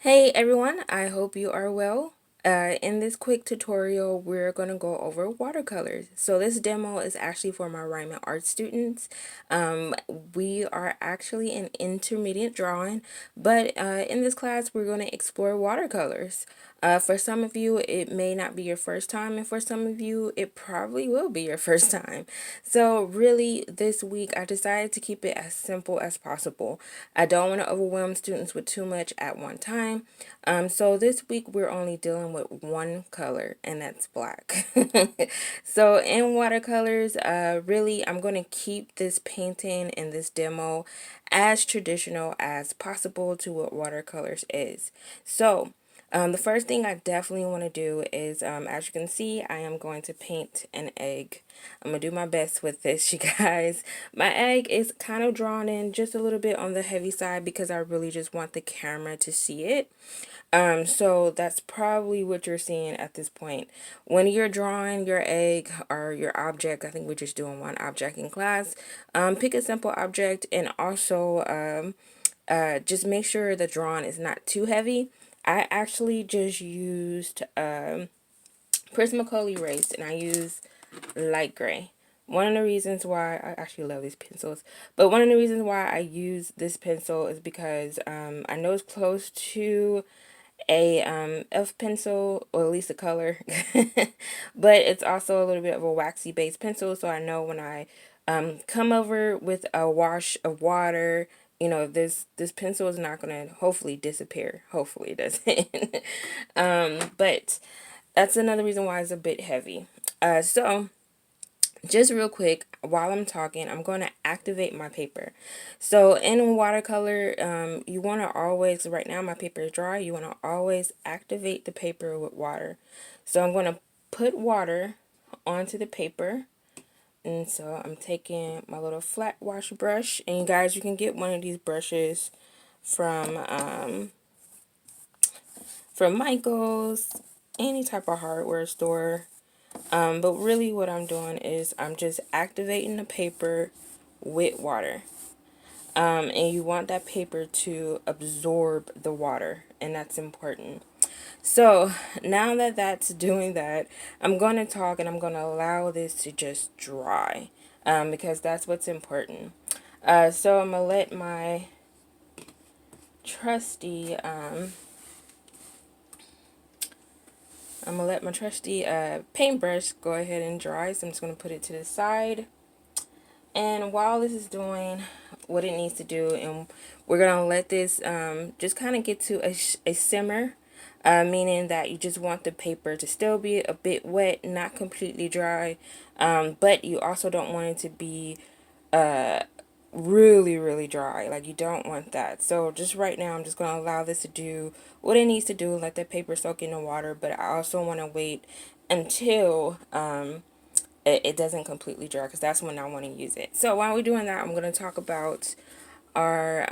Hey everyone, I hope you are well. In this quick tutorial, we're going to go over watercolors. So this demo is actually for my Rhyme and Art students. We are actually in intermediate drawing, but in this class, we're going to explore watercolors. For some of you, it may not be your first time, and for some of you, it probably will be your first time. So really, this week, I decided to keep it as simple as possible. I don't want to overwhelm students with too much at one time. So this week, we're only dealing with one color, and that's black. So in watercolors, really, I'm going to keep this painting and this demo as traditional as possible to what watercolors is. So the first thing I definitely want to do is, as you can see, I am going to paint an egg. I'm going to do my best with this, you guys. My egg is kind of drawn in just a little bit on the heavy side because I really just want the camera to see it. So that's probably what you're seeing at this point. When you're drawing your egg or your object, I think we're just doing one object in class, pick a simple object and also just make sure the drawing is not too heavy. I actually just used Prismacolor erase and I use light gray. One of the reasons why I actually love these pencils, but one of the reasons why I use this pencil is because I know it's close to a F pencil, or at least a color, but it's also a little bit of a waxy based pencil, so I know when I come over with a wash of water, you know, this pencil is not going to hopefully disappear. Hopefully it doesn't. But that's another reason why it's a bit heavy. So just real quick, while I'm talking, I'm going to activate my paper. So in watercolor, you want to always, right now my paper is dry, you want to always activate the paper with water. So I'm going to put water onto the paper. And so I'm taking my little flat wash brush. And you guys, you can get one of these brushes from Michael's, any type of hardware store. But really what I'm doing is I'm just activating the paper with water. And you want that paper to absorb the water, and that's important. So now that that's doing that, I'm going to talk and I'm going to allow this to just dry, because that's what's important. So I'm going to let my trusty paintbrush go ahead and dry. So I'm just going to put it to the side. And while this is doing what it needs to do, and we're going to let this just kind of get to a simmer, meaning that you just want the paper to still be a bit wet, not completely dry, but you also don't want it to be really dry. Like, you don't want that. So just right now, I'm just going to allow this to do what it needs to do, let the paper soak in the water, but I also want to wait until it doesn't completely dry, because that's when I want to use it. So while we're doing that, I'm going to talk about our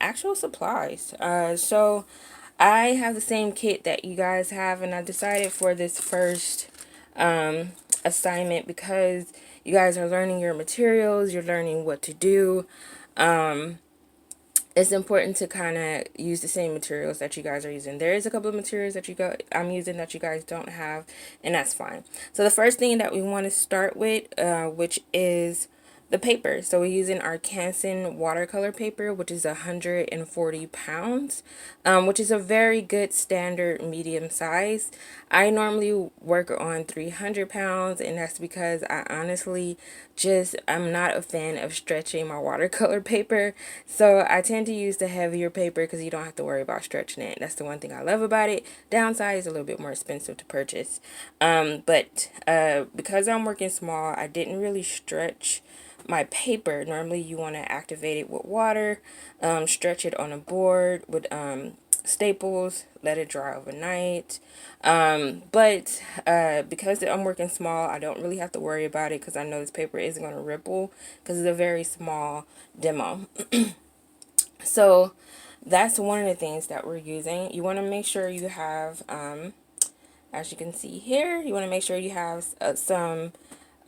actual supplies. So I have the same kit that you guys have, and I decided for this first assignment, because you guys are learning your materials, you're learning what to do. It's important to kind of use the same materials that you guys are using. There is a couple of materials that I'm using that you guys don't have, and that's fine. So the first thing that we want to start with, which is the paper. So we're using our Canson watercolor paper, which is 140 pounds, which is a very good standard medium size. I normally work on 300 pounds, and that's because I honestly I'm not a fan of stretching my watercolor paper. So I tend to use the heavier paper because you don't have to worry about stretching it. That's the one thing I love about it. Downside is a little bit more expensive to purchase. But because I'm working small, I didn't really stretch my paper. Normally you want to activate it with water, stretch it on a board with staples, let it dry overnight. But because I'm working small, I don't really have to worry about it, because I know this paper isn't going to ripple because it's a very small demo. So that's one of the things that we're using. You want to make sure you have, as you can see here, you want to make sure you have some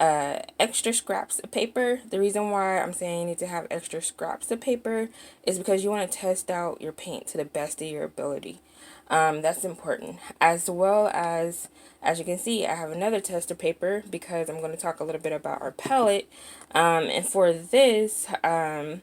extra scraps of paper. The reason why I'm saying you need to have extra scraps of paper is because you want to test out your paint to the best of your ability. That's important. As well as you can see, I have another tester paper because I'm going to talk a little bit about our palette. And for this, I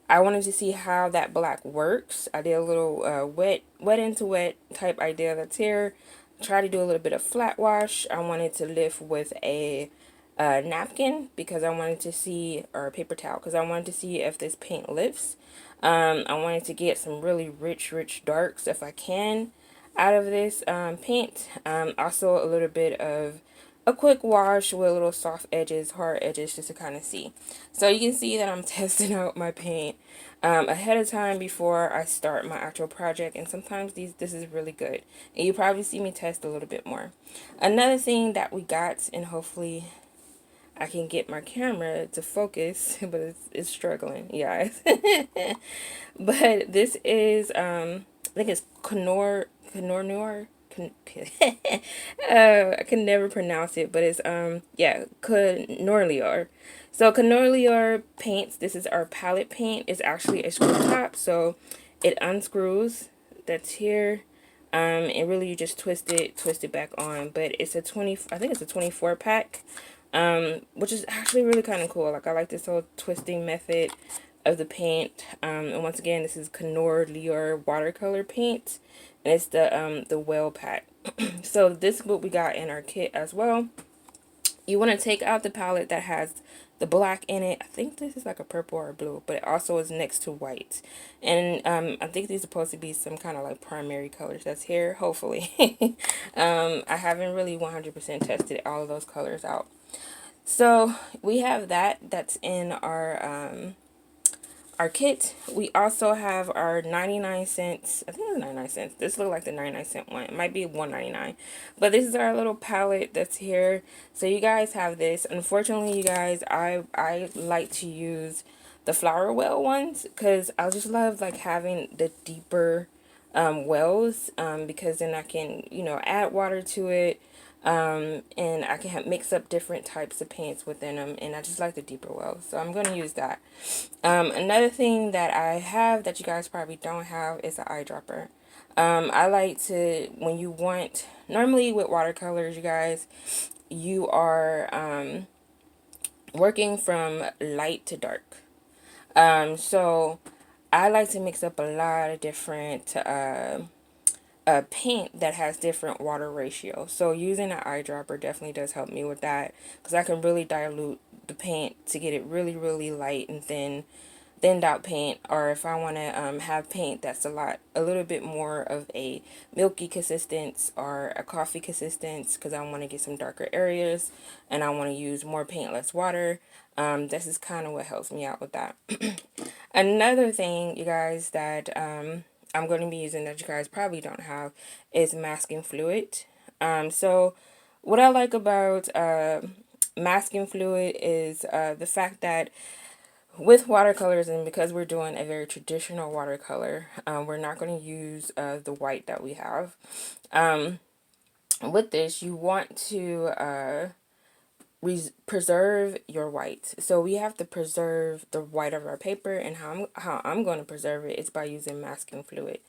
wanted to see how that black works. I did a little wet into wet type idea that's here. Try to do a little bit of flat wash. I wanted to lift with a napkin because I wanted to see, or a paper towel, because I wanted to see if this paint lifts. I wanted to get some really rich darks if I can out of this paint. Also a little bit of a quick wash with little soft edges, hard edges, just to kind of see. So you can see that I'm testing out my paint ahead of time before I start my actual project, and sometimes this is really good. And you probably see me test a little bit more. Another thing that we got, and hopefully I can get my camera to focus, but it's struggling, yeah. But this is, I think it's Knorr, I can never pronounce it, but it's, yeah, Knorr. So Knorr paints, this is our palette paint. It's actually a screw top, so it unscrews. That's here. And really you just twist it back on. But it's a 20, I think it's a 24 pack. Which is actually really kind of cool. Like, I like this whole twisting method of the paint. And once again, this is Knorr watercolor paint, and it's the well pack. So this is what we got in our kit as well. You want to take out the palette that has the black in it. I think this is like a purple or a blue, but it also is next to white. And I think these are supposed to be some kind of like primary colors that's here, hopefully. I haven't really 100% tested all of those colors out. So we have that's in our kit. We also have our 99 cents. I think it's 99 cents. This looks like the 99-cent one. It might be 1.99. But this is our little palette that's here. So you guys have this. Unfortunately, you guys, I like to use the flower well ones because I just love like having the deeper wells, because then I can, you know, add water to it. And I can mix up different types of paints within them, and I just like the deeper wells, so I'm going to use that. Another thing that I have that you guys probably don't have is an eyedropper. I like to, when you want, normally with watercolors, you guys, you are working from light to dark. So I like to mix up a lot of different paint that has different water ratio. So using an eyedropper definitely does help me with that, because I can really dilute the paint to get it really light and thinned out paint. Or if I want to have paint that's a little bit more of a milky consistence or a coffee consistence, because I want to get some darker areas and I want to use more paint, less water. This is kind of what helps me out with that. Another thing, you guys, that I'm going to be using that you guys probably don't have is masking fluid. So what I like about masking fluid is the fact that with watercolors, and because we're doing a very traditional watercolor, we're not going to use the white that we have. With this, you want to preserve your white. So we have to preserve the white of our paper, and how I'm going to preserve it is by using masking fluid.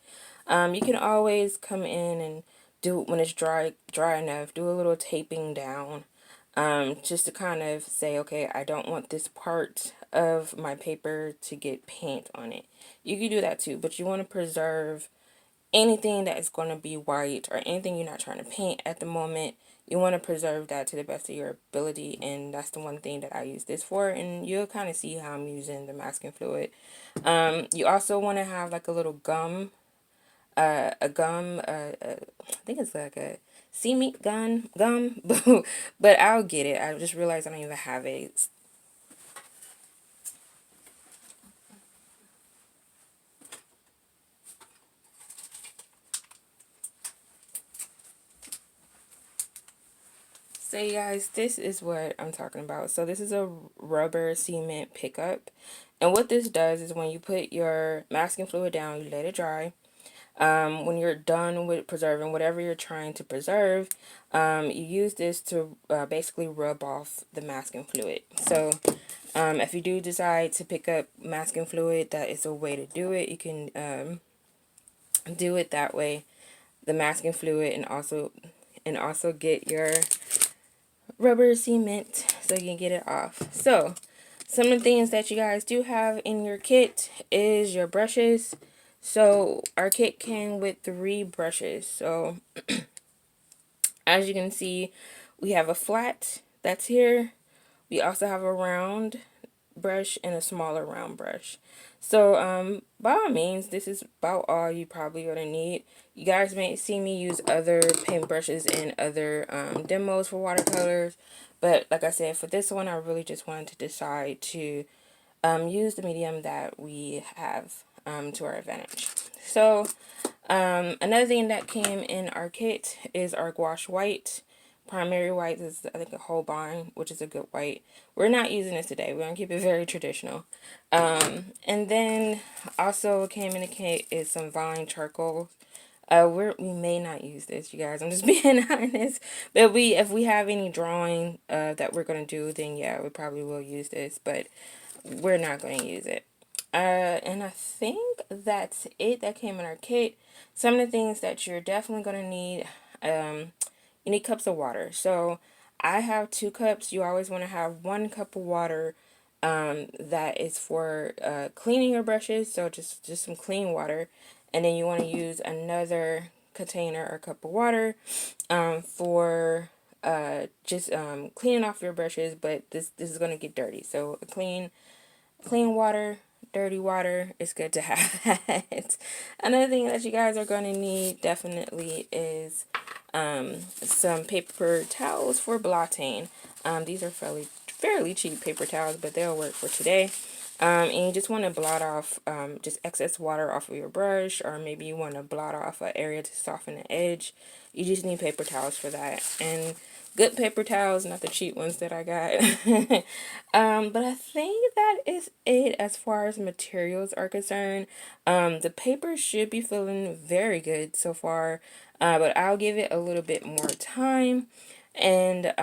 You can always come in and do, when it's dry enough, do a little taping down, just to kind of say, okay, I don't want this part of my paper to get paint on it. You can do that too, but you want to preserve anything that is going to be white or anything you're not trying to paint at the moment. You want to preserve that to the best of your ability, and that's the one thing that I use this for, and you'll kind of see how I'm using the masking fluid. You also want to have like a little gum, I think it's like a sea meat gum, but I'll get it. I just realized I don't even have it. So you guys, this is what I'm talking about. So this is a rubber cement pickup. And what this does is when you put your masking fluid down, you let it dry. When you're done with preserving whatever you're trying to preserve, you use this to basically rub off the masking fluid. So if you do decide to pick up masking fluid, that is a way to do it. You can do it that way, the masking fluid, and also get your rubber cement so you can get it off. So some of the things that you guys do have in your kit is your brushes. So our kit came with 3 brushes. So as you can see, we have a flat that's here. We also have a round brush and a smaller round brush. So by all means, this is about all you probably gonna need. You guys may see me use other paint brushes in other demos for watercolors, but like I said, for this one I really just wanted to decide to use the medium that we have to our advantage. So another thing that came in our kit is our gouache white. Primary white is, I think, a Holbein, which is a good white. We're not using this today. We're going to keep it very traditional. And then also came in the kit is some Vine charcoal. We may not use this, you guys. I'm just being honest. But if we have any drawing that we're going to do, then yeah, we probably will use this. But we're not going to use it. And I think that's it that came in our kit. Some of the things that you're definitely going to need, you need cups of water. So I have 2 cups. You always want to have 1 cup of water that is for cleaning your brushes. So just some clean water. And then you want to use another container or cup of water for just cleaning off your brushes. But this is going to get dirty. So clean water, dirty water, it's good to have that. Another thing that you guys are going to need definitely is some paper towels for blotting. These are fairly cheap paper towels, but they'll work for today. And you just want to blot off just excess water off of your brush, or maybe you want to blot off an area to soften the edge. You just need paper towels for that. And good paper towels, not the cheap ones that I got. But I think that is it as far as materials are concerned. The paper should be feeling very good so far, but I'll give it a little bit more time, and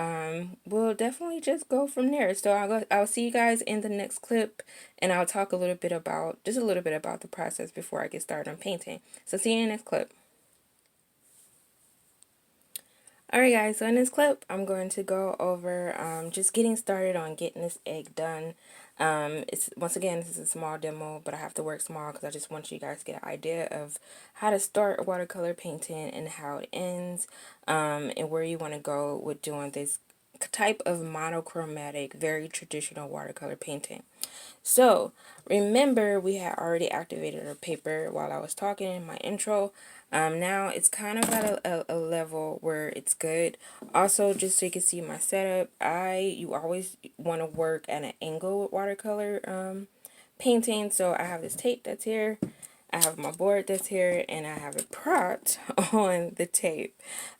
we'll definitely just go from there. So I'll see you guys in the next clip, and I'll talk a little bit about the process before I get started on painting. So see you in the next clip. Alright guys, so in this clip, I'm going to go over just getting started on getting this egg done. Once again, this is a small demo, but I have to work small because I just want you guys to get an idea of how to start a watercolor painting and how it ends, and where you want to go with doing this type of monochromatic, very traditional watercolor painting. So remember, we had already activated our paper while I was talking in my intro. Now it's kind of at a level where it's good. Also, just so you can see my setup, you always want to work at an angle with watercolor painting. So I have this tape that's here, I have my board that's here, and I have it propped on the tape.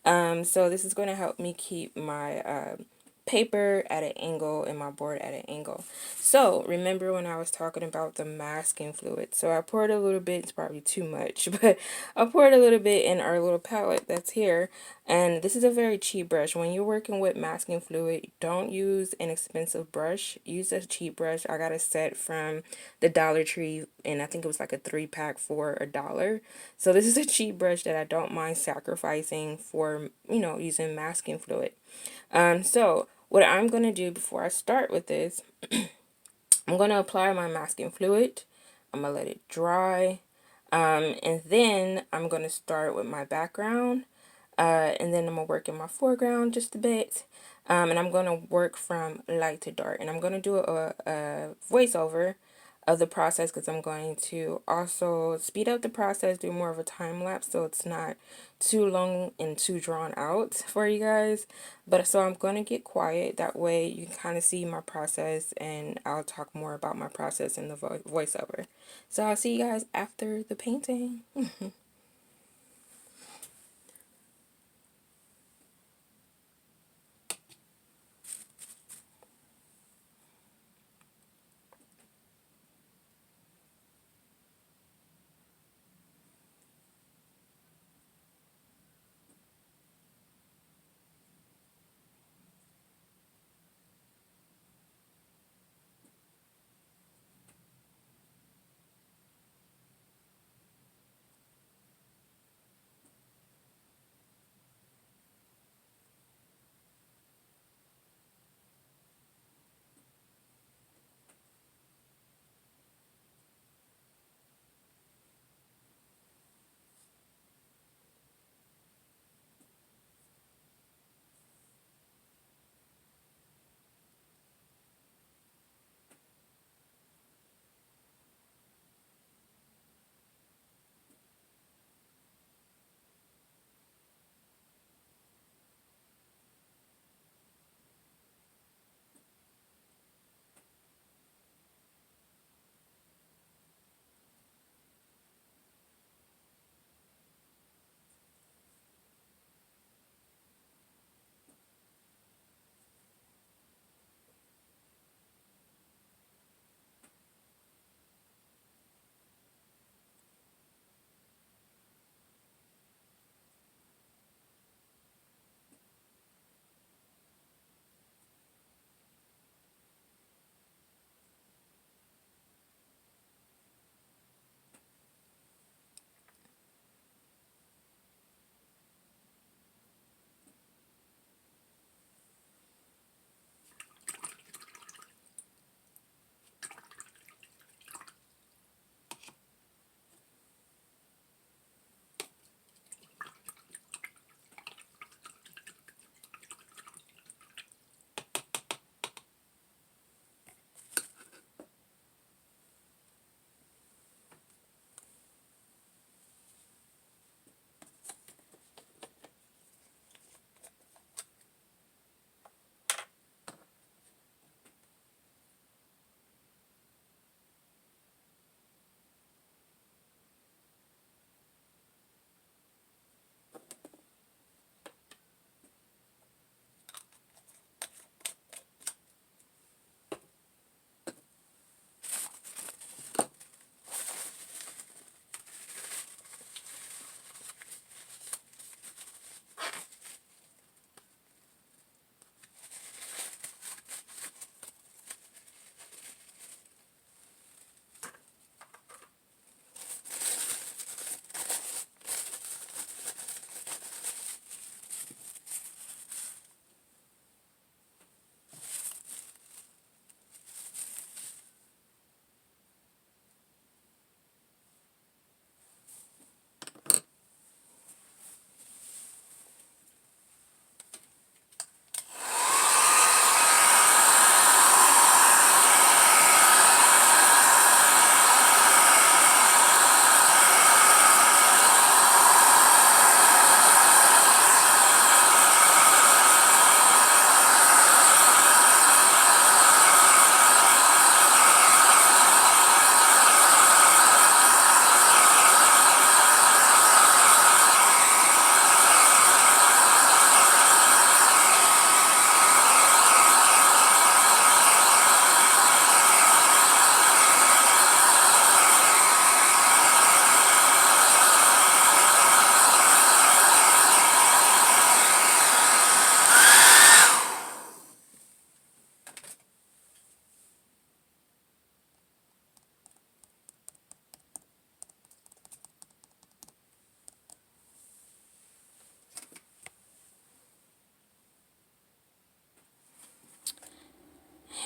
So this is going to help me keep my paper at an angle and my board at an angle. So remember when I was talking about the masking fluid, so I poured a little bit, it's probably too much, but I poured a little bit in our little palette that's here. And this is a very cheap brush. When you're working with masking fluid, don't use an expensive brush, use a cheap brush. I got a set from the Dollar Tree, and I think it was like a 3-pack for $1. So this is a cheap brush that I don't mind sacrificing for, using masking fluid. So what I'm going to do before I start with this, I'm going to apply my masking fluid. I'm going to let it dry. And then I'm going to start with my background. And then I'm going to work in my foreground just a bit. And I'm going to work from light to dark. And I'm going to do a voiceover of the process, because I'm going to also speed up the process, do more of a time lapse so it's not too long and too drawn out for you guys. But so I'm going to get quiet, that way you can kind of see my process, and I'll talk more about my process in the voiceover. So I'll see you guys after the painting.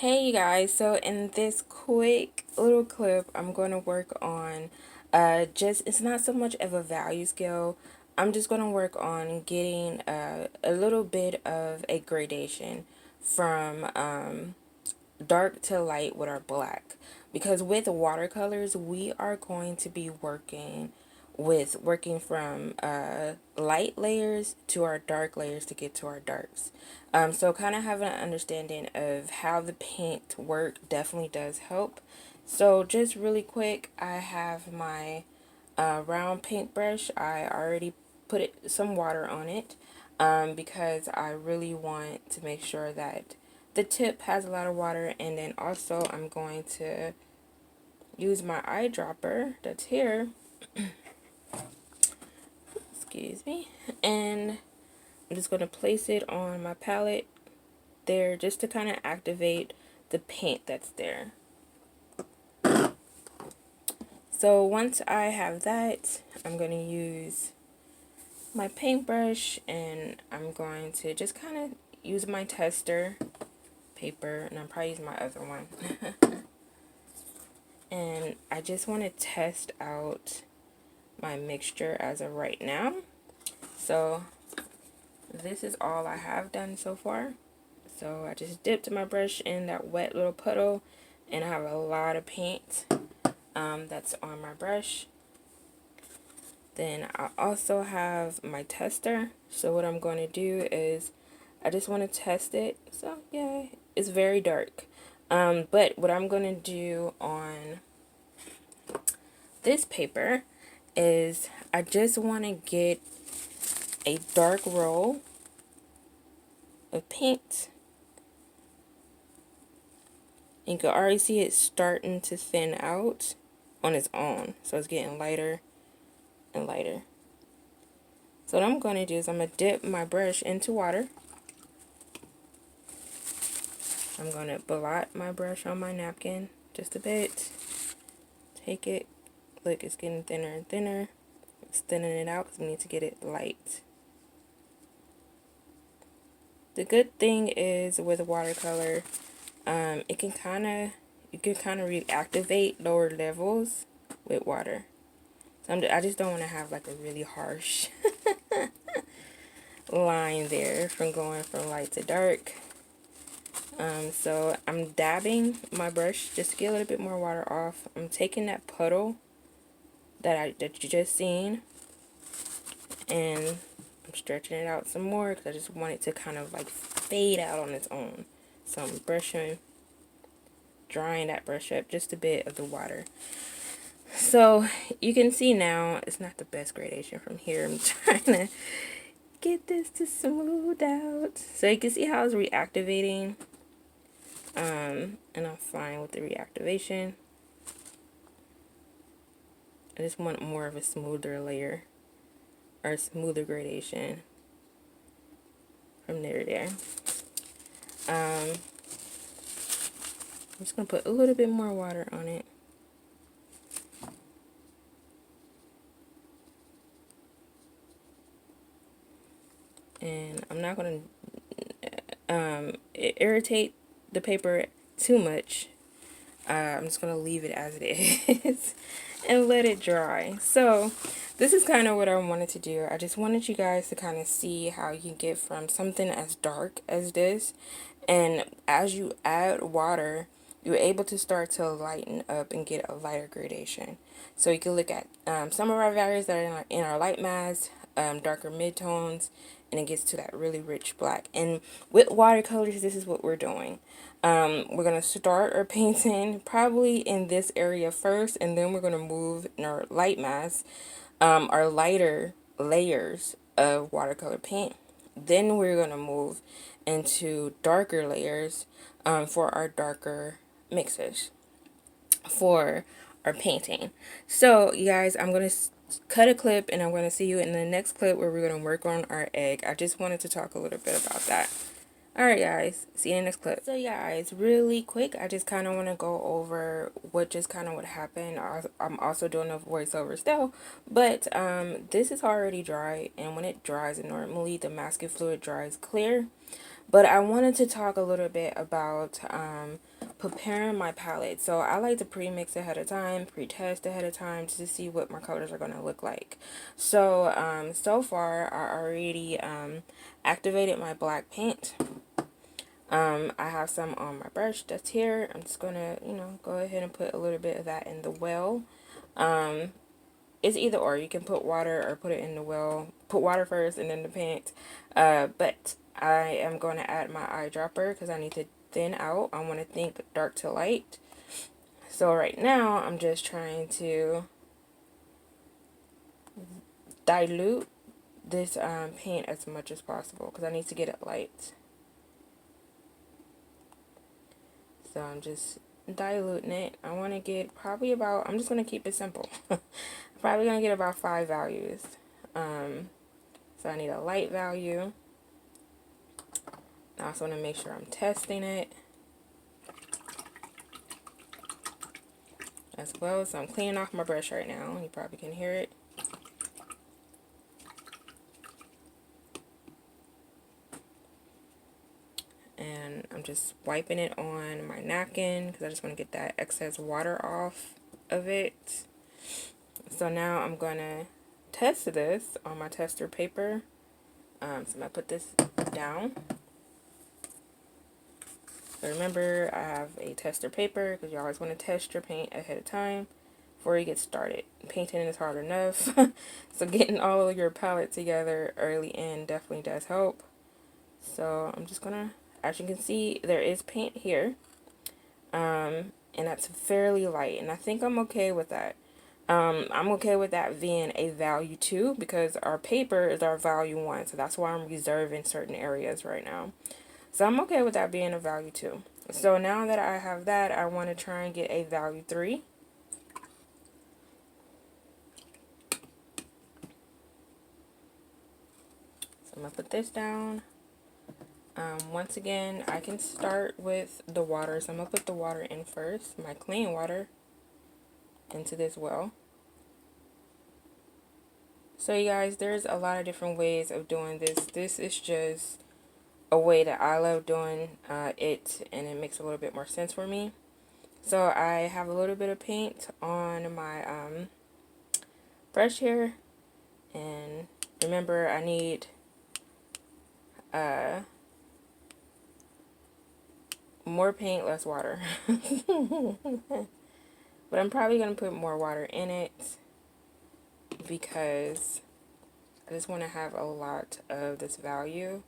Hey you guys, so in this quick little clip, I'm going to work on it's not so much of a value scale. I'm just going to work on getting a little bit of a gradation from dark to light with our black, because with watercolors we are going to be working from light layers to our dark layers to get to our darks. So kind of having an understanding of how the paint work definitely does help. So just really quick, I have my round paintbrush. I already some water on it because I really want to make sure that the tip has a lot of water. And then also I'm going to use my eyedropper that's here, excuse me, and I'm just going to place it on my palette there just to kind of activate the paint that's there. So once I have that, I'm going to use my paintbrush and I'm going to just kind of use my tester paper, and I'm probably using my other one. And I just want to test out my mixture as of right now. So this is all I have done so far. So I just dipped my brush in that wet little puddle, and I have a lot of paint that's on my brush. Then I also have my tester. So what I'm going to do is I just want to test it. So yeah, it's very dark. But what I'm going to do on this paper is I just want to get a dark roll of paint. You can already see it starting to thin out on its own. So it's getting lighter and lighter. So what I'm going to do is I'm going to dip my brush into water. I'm going to blot my brush on my napkin just a bit. Take it. Look, it's getting thinner and thinner. It's thinning it out because we need to get it light. The good thing is with watercolor, you can kind of reactivate lower levels with water. So I just don't want to have like a really harsh line there from going from light to dark. So I'm dabbing my brush just to get a little bit more water off. I'm taking that puddle that you just seen, and I'm stretching it out some more because I just want it to kind of like fade out on its own. So I'm drying that brush up just a bit of the water. So you can see now it's not the best gradation from here. I'm trying to get this to smooth out. So you can see how it's reactivating. And I'm fine with the reactivation. I just want more of a smoother layer or smoother gradation from there to there. I'm just going to put a little bit more water on it. And I'm not going to irritate the paper too much. I'm just going to leave it as it is and let it dry. So this is kind of what I wanted to do. I just wanted you guys to kind of see how you can get from something as dark as this, and as you add water, you're able to start to lighten up and get a lighter gradation. So you can look at some of our values that are in our light mask, darker midtones, and it gets to that really rich black. And with watercolors, this is what we're doing. We're going to start our painting probably in this area first, and then we're going to move in our light mask, our lighter layers of watercolor paint. Then we're going to move into darker layers for our darker mixes for our painting. So you guys, I'm going to cut a clip and I'm going to see you in the next clip where we're going to work on our egg. I just wanted to talk a little bit about that. Alright guys, see you in the next clip. So yeah guys, really quick, I just kind of want to go over what happened. I'm also doing a voiceover still, but this is already dry, and when it dries, normally the masking fluid dries clear, But I wanted to talk a little bit about preparing my palette. So I like to pre-mix ahead of time, pre-test ahead of time just to see what my colors are going to look like. So so far I already activated my black paint. I have some on my brush that's here. I'm just going to, go ahead and put a little bit of that in the well. It's either or. You can put water or put it in the well. Put water first and then the paint. But I am going to add my eyedropper because I need to thin out. I want to think dark to light. So right now I'm just trying to dilute this paint as much as possible because I need to get it light. So I'm just diluting it. I want to get probably about, I'm just going to keep it simple. Probably going to get about 5 values. So I need a light value. I also want to make sure I'm testing it as well. So I'm cleaning off my brush right now. You probably can hear it. And I'm just wiping it on my napkin because I just want to get that excess water off of it. So now I'm going to test this on my tester paper. So I'm going to put this down. So remember, I have a tester paper because you always want to test your paint ahead of time before you get started. Painting is hard enough, so getting all of your palette together early in definitely does help. So I'm just gonna, as you can see, there is paint here, and that's fairly light, and I think I'm okay with that. I'm okay with that being a value 2 because our paper is our value 1, so that's why I'm reserving certain areas right now. So I'm okay with that being a value 2. So now that I have that, I want to try and get a value 3. So I'm going to put this down. Once again, I can start with the water. So I'm going to put the water in first, my clean water, into this well. So you guys, there's a lot of different ways of doing this. This is just a way that I love doing it, and it makes a little bit more sense for me. So I have a little bit of paint on my brush here, and remember I need more paint, less water. But I'm probably going to put more water in it because I just want to have a lot of this value.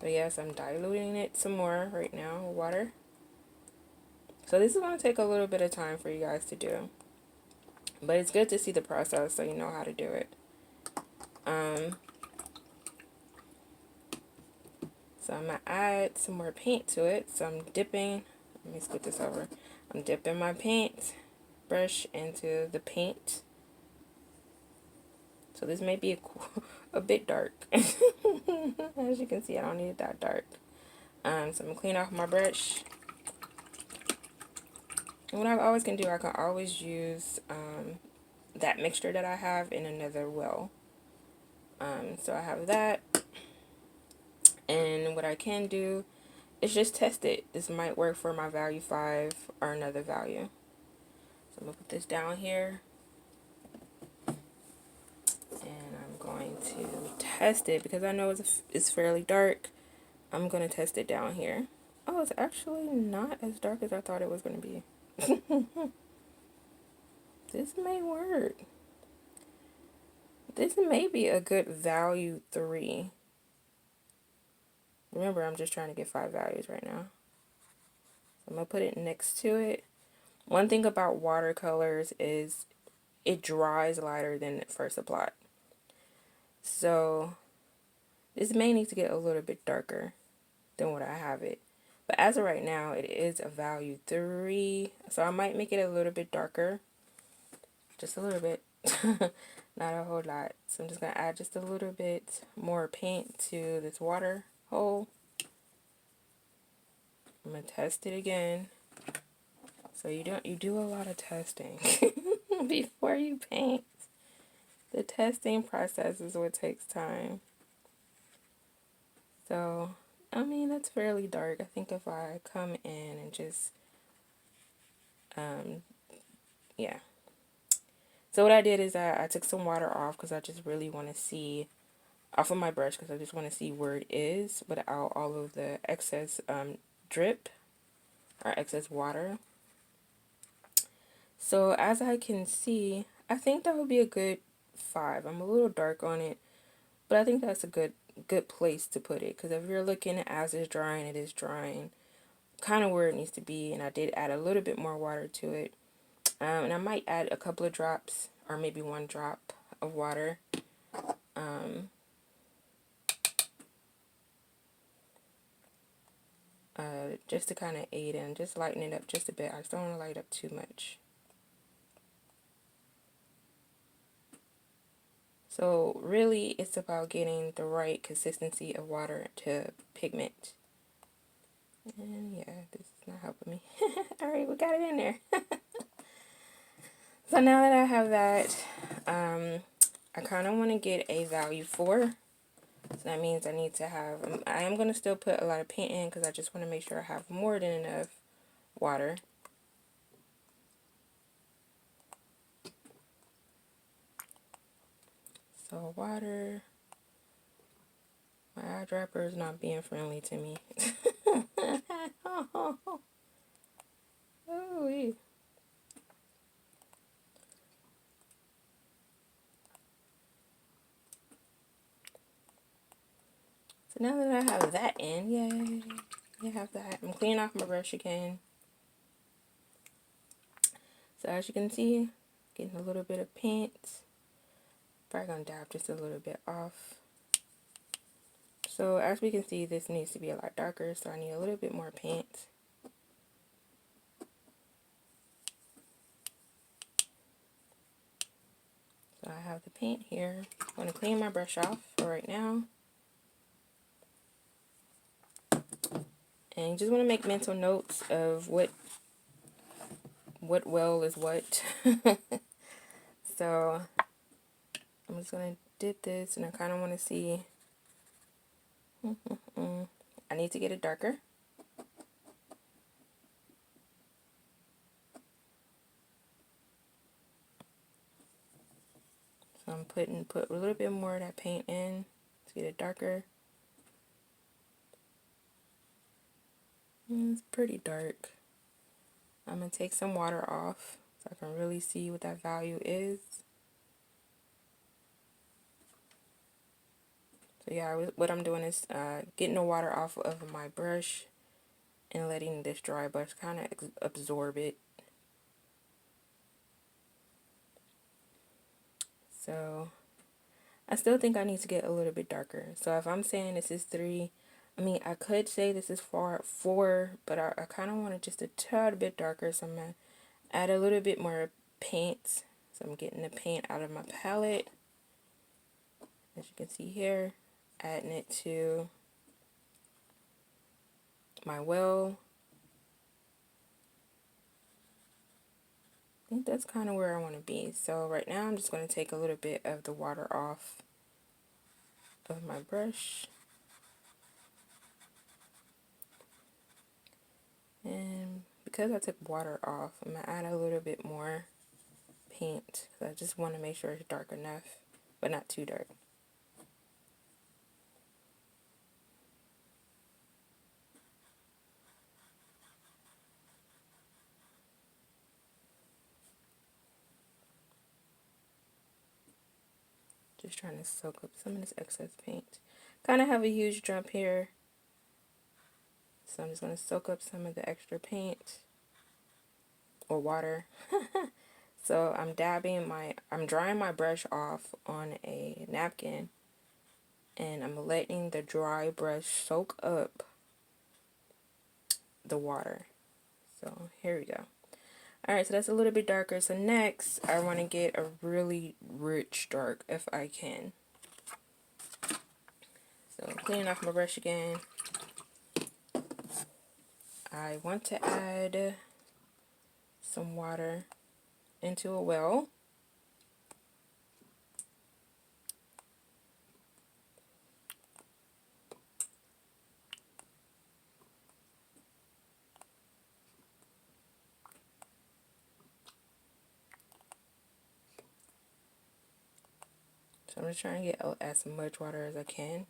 So yes, I'm diluting it some more right now with water. So this is going to take a little bit of time for you guys to do. But it's good to see the process so you know how to do it. So I'm going to add some more paint to it. So I'm dipping, let me scoot this over. I'm dipping my paint brush into the paint. So this may be a bit dark. As you can see, I don't need it that dark. So I'm going to clean off my brush. And what I always can do, I can always use that mixture that I have in another well. So I have that. And what I can do is just test it. This might work for my value 5 or another value. So I'm going to put this down here. And I'm going to test it because I know it's fairly dark. I'm going to test it down here. Oh, it's actually not as dark as I thought it was going to be. This may work. This may be a good value 3. Remember, I'm just trying to get 5 values right now. I'm going to put it next to it. One thing about watercolors is it dries lighter than it first applied. So this may need to get a little bit darker than what I have it. But as of right now, it is a value 3. So I might make it a little bit darker. Just a little bit. Not a whole lot. So I'm just going to add just a little bit more paint to this water hole. I'm going to test it again. So you do a lot of testing before you paint. The testing process is what takes time. So, I mean, that's fairly dark. I think if I come in and just, yeah. So what I did is I took some water off because I just really want to see, off of my brush because I just want to see where it is without all of the excess drip or excess water. So as I can see, I think that would be a good 5. I'm a little dark on it, but I think that's a good place to put it, because if you're looking as it's drying, it is drying kind of where it needs to be. And I did add a little bit more water to it, and I might add a couple of drops or maybe 1 drop of water, just to kind of aid and just lighten it up just a bit. I just don't want to light up too much. So really it's about getting the right consistency of water to pigment. And yeah, this is not helping me. Alright, we got it in there. So now that I have that, I kind of want to get a value 4. So that means I need to have, I am going to still put a lot of paint in because I just want to make sure I have more than enough water. So water, my eyedropper is not being friendly to me. Ooh-wee. So now that I have that in, yay, I have that. I'm cleaning off my brush again. So as you can see, getting a little bit of paint. Probably gonna dab just a little bit off. So as we can see, this needs to be a lot darker, so I need a little bit more paint. So I have the paint here. I'm going to clean my brush off for right now. And you just want to make mental notes of what well is what. So I'm just going to dip this, and I kind of want to see. I need to get it darker. So I'm put a little bit more of that paint in to get it darker. It's pretty dark. I'm going to take some water off so I can really see what that value is. So yeah, what I'm doing is getting the water off of my brush and letting this dry brush kind of absorb it. So I still think I need to get a little bit darker. So if I'm saying this is 3, I mean, I could say this is 4, but I kind of want it just a tad bit darker. So I'm going to add a little bit more paint. So I'm getting the paint out of my palette, as you can see here, adding it to my well. I think that's kind of where I want to be. So right now I'm just going to take a little bit of the water off of my brush. And because I took water off, I'm going to add a little bit more paint. So I just want to make sure it's dark enough, but not too dark. Just trying to soak up some of this excess paint. Kind of have a huge jump here, so I'm just going to soak up some of the extra paint or water. So I'm drying my brush off on a napkin, and I'm letting the dry brush soak up the water. So here we go. Alright, so that's a little bit darker. So next, I want to get a really rich dark if I can. So cleaning off my brush again. I want to add some water into a well. So I'm just trying to get as much water as I can.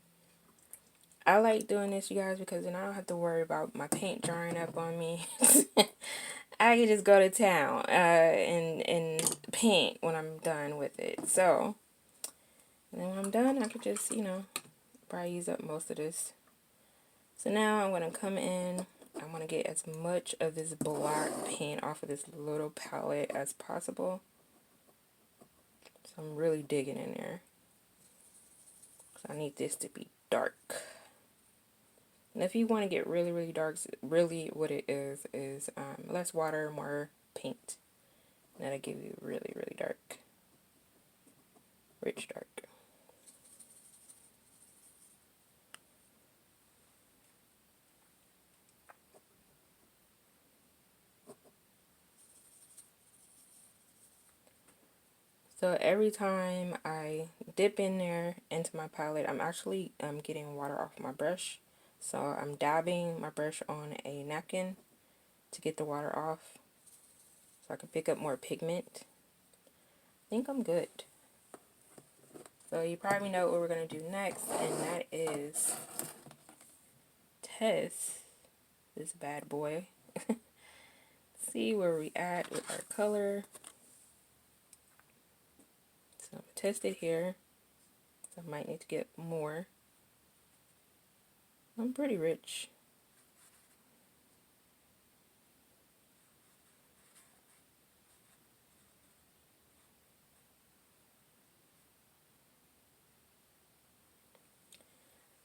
I like doing this, you guys, because then I don't have to worry about my paint drying up on me. I can just go to town and paint when I'm done with it. So, and then when I'm done, I could just, probably use up most of this. So now I'm going to come in. I'm going to get as much of this black paint off of this little palette as possible. So I'm really digging in there. So I need this to be dark. And if you want to get really, really dark, really what it is less water, more paint. And that'll give you really, really dark. Rich dark. So every time I dip in there into my palette, I'm actually getting water off my brush. So I'm dabbing my brush on a napkin to get the water off so I can pick up more pigment. I think I'm good. So you probably know what we're going to do next, and that is test this bad boy. See where we at with our color. So I'm going to test it here. So I might need to get more. I'm pretty rich.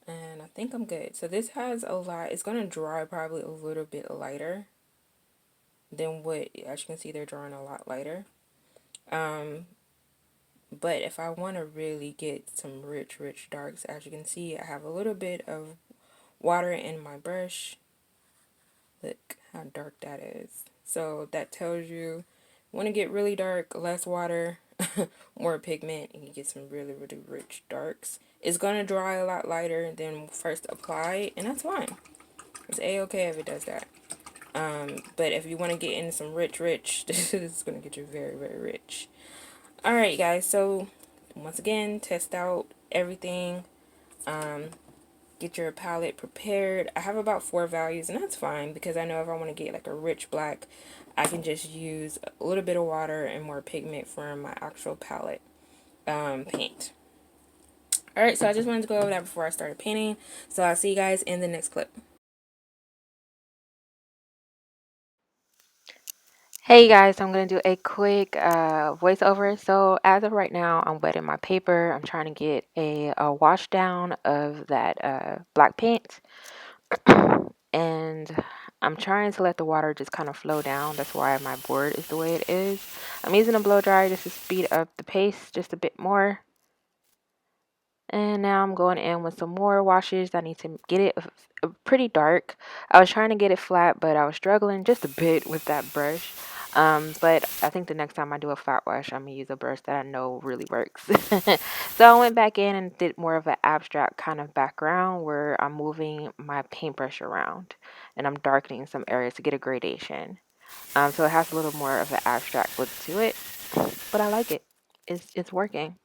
And I think I'm good. So this has a lot. It's going to dry probably a little bit lighter than what, as you can see, they're drawing a lot lighter. But if I want to really get some rich, rich darks, as you can see, I have a little bit of water in my brush. Look how dark that is. So that tells you want to get really dark, less water, more pigment, and you get some really, really rich darks. It's going to dry a lot lighter than first applied, and that's fine. It's a-okay if it does that. But if you want to get into some rich, this is going to get you very, very rich. Alright, guys, so once again, test out everything. Get your palette prepared. I have about 4 values, and that's fine because I know if I want to get like a rich black, I can just use a little bit of water and more pigment from my actual palette paint. Alright, so I just wanted to go over that before I started painting. So I'll see you guys in the next clip. Hey guys, I'm going to do a quick voiceover. So as of right now, I'm wetting my paper. I'm trying to get a wash down of that black paint. And I'm trying to let the water just kind of flow down. That's why my board is the way it is. I'm using a blow dryer just to speed up the pace just a bit more. And now I'm going in with some more washes. I need to get it pretty dark. I was trying to get it flat, but I was struggling just a bit with that brush. But I think the next time I do a flat wash, I'm going to use a brush that I know really works. So I went back in and did more of an abstract kind of background where I'm moving my paintbrush around and I'm darkening some areas to get a gradation. So it has a little more of an abstract look to it, but I like it. It's working.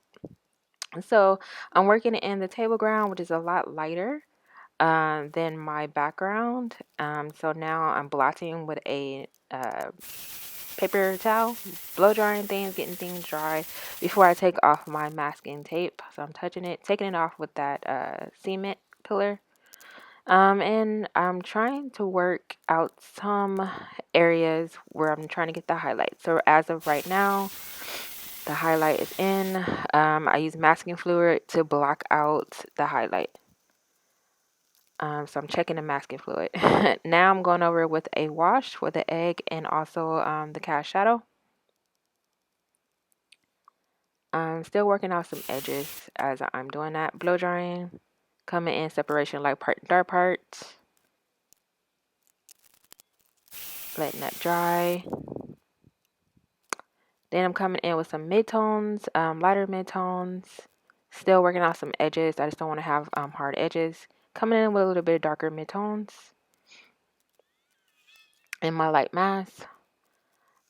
So I'm working in the table ground, which is a lot lighter than my background. So now I'm blotting with a paper towel, blow drying things, getting things dry before I take off my masking tape. So I'm taking it off with that cement pillar. And I'm trying to work out some areas where I'm trying to get the highlights. So as of right now, the highlight is in. I use masking fluid to block out the highlight. So I'm checking the masking fluid. Now I'm going over with a wash for the egg and also the cast shadow. I'm still working out some edges as I'm doing that. Blow drying, coming in separation light part, dark parts. Letting that dry. Then I'm coming in with some midtones, lighter midtones. Still working out some edges. I just don't want to have hard edges. Coming in with a little bit of darker midtones. In my light mask.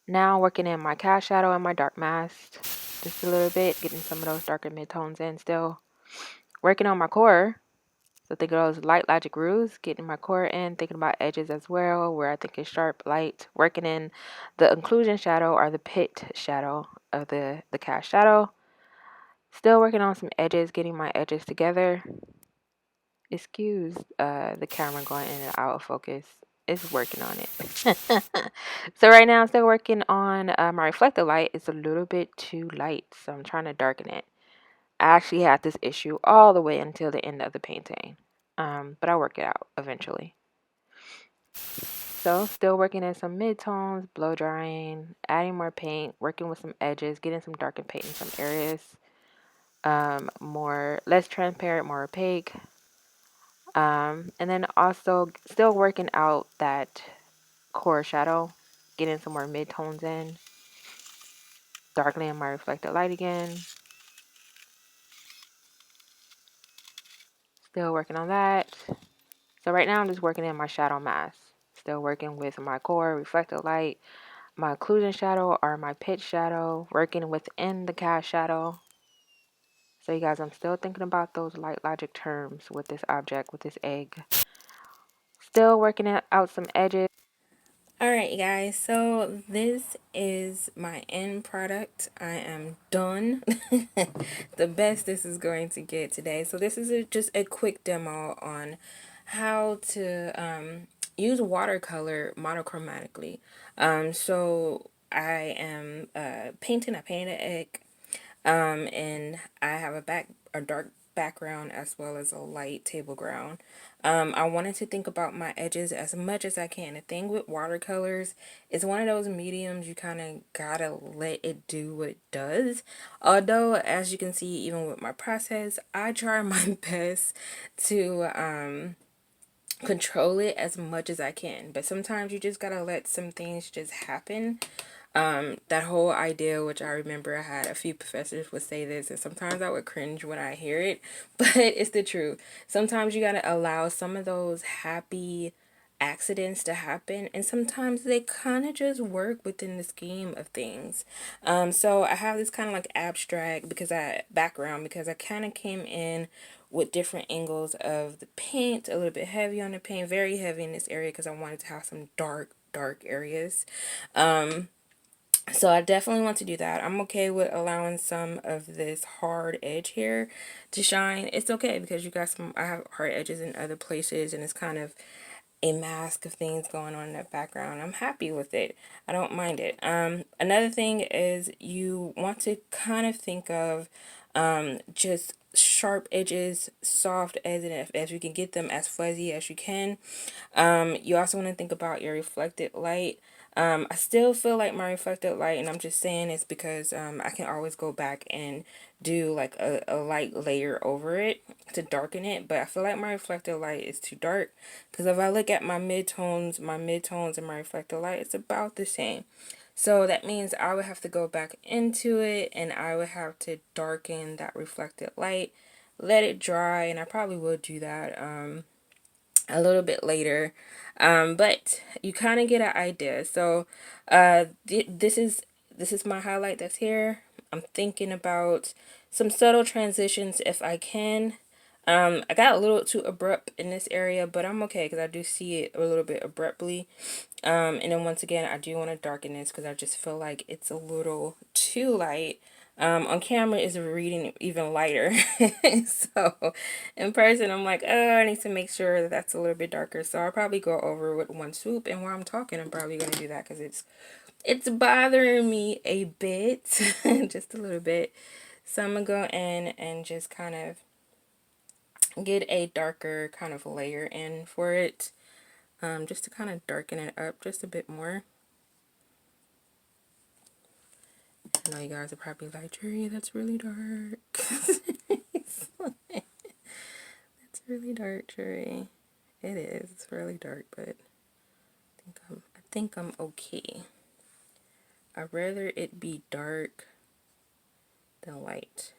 Now working in my cast shadow and my dark mask. just a little bit, getting some of those darker midtones in. Still working on my core. So think of those light logic rules, getting my core in, thinking about edges as well, where I think it's sharp, light, working in the inclusion shadow or the pit shadow of the cast shadow. Still working on some edges, getting my edges together. Excuse the camera going in and out of focus. It's working on it. So right now I'm still working on my reflective light. It's a little bit too light, so I'm trying to darken it. I actually had this issue all the way until the end of the painting, but I'll work it out eventually. So still working in some midtones, blow drying, adding more paint, working with some edges, getting some darkened paint in some areas. Less transparent, more opaque. And then also still working out that core shadow, getting some more midtones in, darkening my reflected light again. Still working on that. So right now I'm just working in my shadow mask. Still working with my core, reflected light, my occlusion shadow or my pitch shadow, working within the cast shadow. So you guys, I'm still thinking about those light logic terms with this object, with this egg. Still working out some edges. Alright, guys, so this is my end product. I am done. The best this is going to get today. So this is just a quick demo on how to use watercolor monochromatically. So I am painting. I painted an egg. And I have a dark background as well as a light table ground. I wanted to think about my edges as much as I can. The thing with watercolors is one of those mediums you kind of gotta let it do what it does. Although, as you can see, even with my process, I try my best to control it as much as I can. But sometimes you just gotta let some things just happen. That whole idea, which I remember I had a few professors would say this, and sometimes I would cringe when I hear it, but it's the truth. Sometimes you gotta allow some of those happy accidents to happen, and sometimes they kind of just work within the scheme of things. So I have this kind of like abstract background because I kind of came in with different angles of the paint, a little bit heavy on the paint, very heavy in this area because I wanted to have some dark areas. So I definitely want to do that. I'm okay with allowing some of this hard edge here to shine. It's okay because I have hard edges in other places and it's kind of a mask of things going on in the background. I'm happy with it. I don't mind it. Another thing is you want to kind of think of just sharp edges, soft edges, if you can get them as fuzzy as you can. You also want to think about your reflected light. I still feel like my reflected light, and I'm just saying it's because I can always go back and do like a light layer over it to darken it, but I feel like my reflected light is too dark because if I look at my midtones and my reflected light, it's about the same. So that means I would have to go back into it and I would have to darken that reflected light, let it dry, and I probably will do that a little bit later, but you kind of get an idea. So this is my highlight that's here. I'm thinking about some subtle transitions if I can. I got a little too abrupt in this area, but I'm okay because I do see it a little bit abruptly. And then once again, I do want to darken this because I just feel like it's a little too light. On camera is reading even lighter. So in person, I'm like, oh, I need to make sure that that's a little bit darker. So I'll probably go over with one swoop. And while I'm talking, I'm probably going to do that because it's bothering me a bit, just a little bit. So I'm going to go in and just kind of get a darker kind of layer in for it. Just to kind of darken it up just a bit more. I know you guys are probably like, Jerry, that's really dark. It's really dark, Jerry. It is. It's really dark, but I think I'm okay. I'd rather it be dark than light.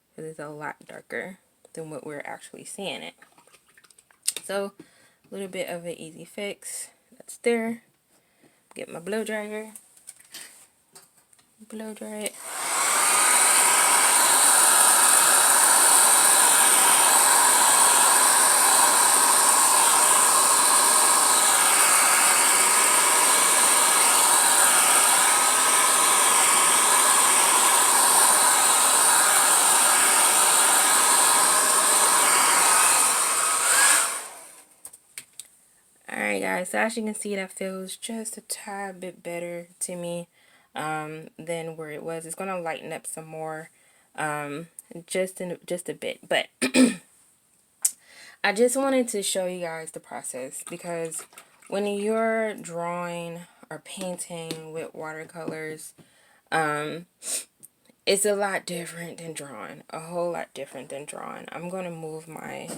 Because it's a lot darker than what we're actually seeing it. So, a little bit of an easy fix. That's there. Get my blow dryer. blow dry it. Alright guys, so as you can see, that feels just a tad bit better to me than where it was. It's going to lighten up some more, just a bit. But I just wanted to show you guys the process, because when you're drawing or painting with watercolors, it's a lot different than drawing. A whole lot different than drawing. I'm going to move my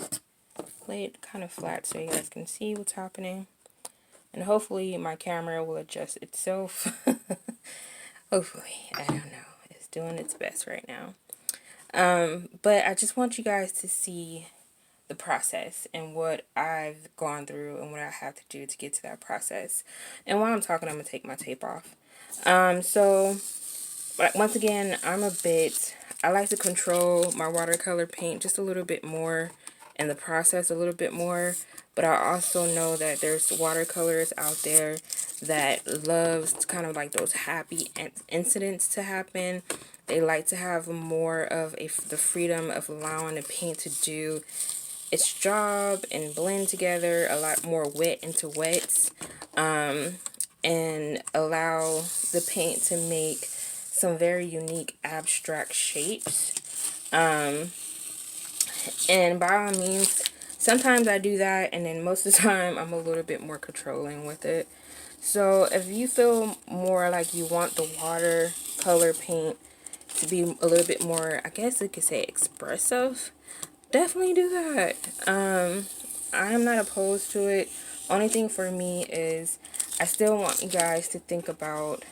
plate kind of flat so you guys can see what's happening. And hopefully my camera will adjust itself. Hopefully. I don't know. It's doing its best right now. But I just want you guys to see the process and what I've gone through and what I have to do to get to that process. And while I'm talking, I'm going to take my tape off. But once again, I like to control my watercolor paint just a little bit more and the process a little bit more. But I also know that there's watercolors out there that loves kind of like those happy incidents to happen. They like to have more of the freedom of allowing the paint to do its job and blend together a lot more wet into wets, and allow the paint to make some very unique abstract shapes. And by all means, sometimes I do that, and then most of the time I'm a little bit more controlling with it. So if you feel more like you want the watercolor paint to be a little bit more, I guess you could say, expressive, definitely do that. I am not opposed to it. Only thing for me is I still want you guys to think about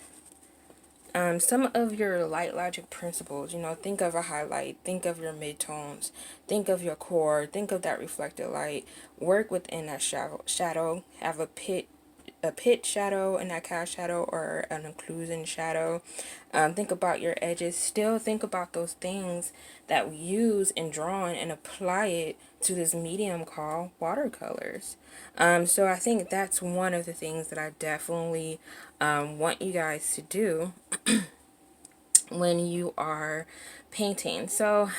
some of your light logic principles. You know, think of a highlight, think of your midtones, think of your core, think of that reflected light. Work within that shadow. Have a pit shadow and that cast shadow, or an occlusion shadow. Think about your edges. Still think about those things that we use in drawing and apply it to this medium called watercolors. So I think that's one of the things that I definitely want you guys to do when you are painting. So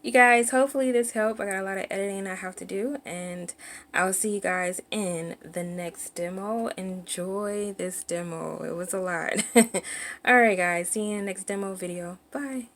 you guys, hopefully this helped. I got a lot of editing I have to do, and I'll see you guys in the next demo. Enjoy this demo. It was a lot. Alright guys, see you in the next demo video. Bye.